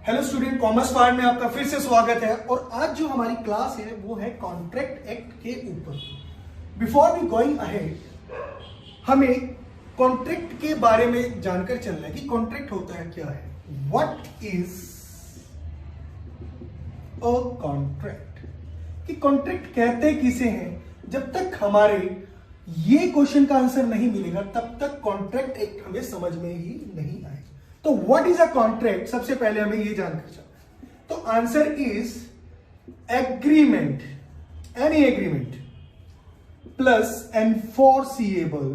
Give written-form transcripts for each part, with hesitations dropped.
Hello student, commerce part में आपका फिर से स्वागत है। और आज जो हमारी क्लास है वो है कॉन्ट्रैक्ट एक्ट के ऊपर। बिफोर वी गोइंग अहेड, हमें कॉन्ट्रैक्ट के बारे में जानकर चलना है कि कॉन्ट्रैक्ट होता है क्या है। व्हाट इज अ कॉन्ट्रैक्ट, कि कॉन्ट्रैक्ट कहते किसे हैं। जब तक हमारे ये क्वेश्चन का आंसर नहीं मिलेगा तब तक कॉन्ट्रैक्ट एक्ट हमें समझ में ही नहीं आएगा। तो व्हाट इज अ कॉन्ट्रैक्ट, सबसे पहले हमें ये जानकर चलना। तो answer is agreement, any agreement plus enforceable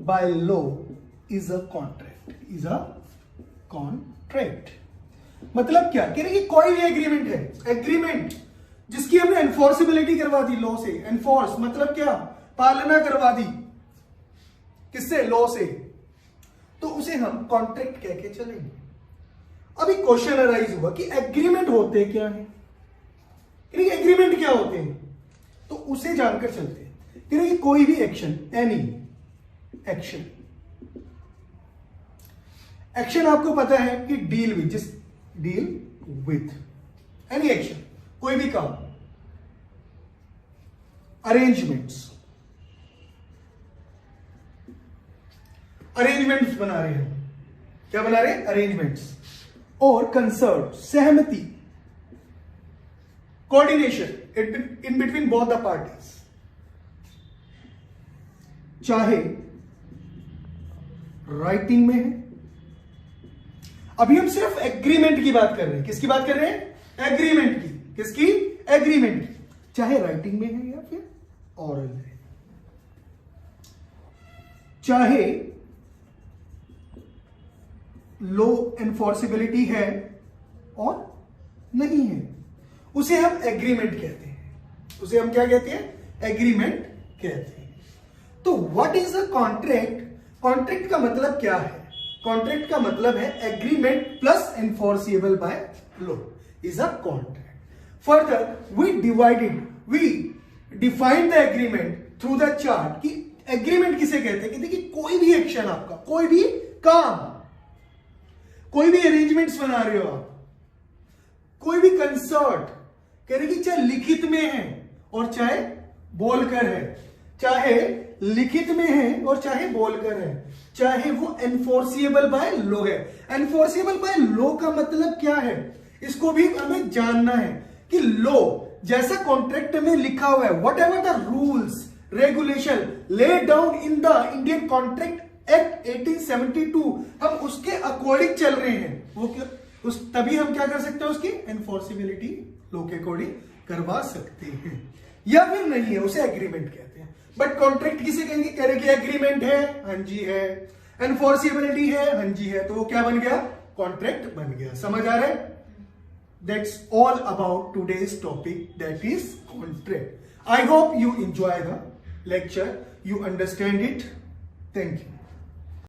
by law is a contract, is a contract. मतलब क्या कह रहे कि कोई भी एग्रीमेंट है, एग्रीमेंट जिसकी हमने एनफोर्सिबिलिटी करवा दी लॉ से। एनफोर्स मतलब क्या, पालना करवा दी, किससे, लॉ से, तो उसे हम कॉन्ट्रैक्ट कह के चलेंगे। अभी क्वेश्चन अराइज हुआ कि एग्रीमेंट होते क्या है, एग्रीमेंट क्या होते हैं, तो उसे जानकर चलते हैं। कि कोई भी एक्शन, एनी एक्शन, एक्शन आपको पता है कि डील विद, जिस डील विथ, एनी एक्शन, कोई भी काम, अरेंजमेंट्स, अरेंजमेंट्स बना रहे हैं, क्या बना रहे हैं, अरेंजमेंट्स। और कंसर्ट, सहमति, coordination in between both the parties, चाहे राइटिंग में है। अभी हम सिर्फ एग्रीमेंट की बात कर रहे हैं, किसकी बात कर रहे हैं, एग्रीमेंट की, किसकी, एग्रीमेंट की, चाहे राइटिंग में है या फिर ऑरल है, चाहे लो एनफोर्सिबिलिटी है और नहीं है, उसे हम एग्रीमेंट कहते हैं। उसे हम क्या कहते हैं, एग्रीमेंट कहते हैं। तो what is a contract, contract का मतलब क्या है, कॉन्ट्रैक्ट का मतलब है agreement plus enforceable by law is a contract. Further we define the agreement through the chart, कि एग्रीमेंट किसे कहते हैं, कि देखिए कोई भी एक्शन आपका, कोई भी काम, कोई भी अरेंजमेंट्स बना रहे हो आप, कोई भी कंसर्ट, कह रहे कि चाहे लिखित में है और चाहे बोलकर है, चाहे लिखित में है और चाहे बोलकर है, चाहे वो एनफोर्सिएबल बाय लॉ है। एनफोर्सिएबल बाय लॉ का मतलब क्या है, इसको भी हमें जानना है कि लॉ जैसा कॉन्ट्रैक्ट में लिखा हुआ है, what ever the rules regulation laid down in the Indian contract act 1872, हम उसके अकॉर्डिंग चल रहे हैं। वो क्या, तभी हम क्या कर सकते हैं, उसकी एनफोर्सिबिलिटी लॉ के अकॉर्डिंग करवा सकते हैं, या फिर नहीं है, उसे एग्रीमेंट कहते हैं। बट कॉन्ट्रैक्ट किसे कहेंगे, कह रहे कि एग्रीमेंट है, हाँ जी है, एनफोर्सिबिलिटी है, हाँ जी है, तो वो क्या बन गया, कॉन्ट्रैक्ट बन गया। समझ आ रहा है? That's all about today's topic, that is contract. I hope you enjoy the lecture, you understand it. Thank you.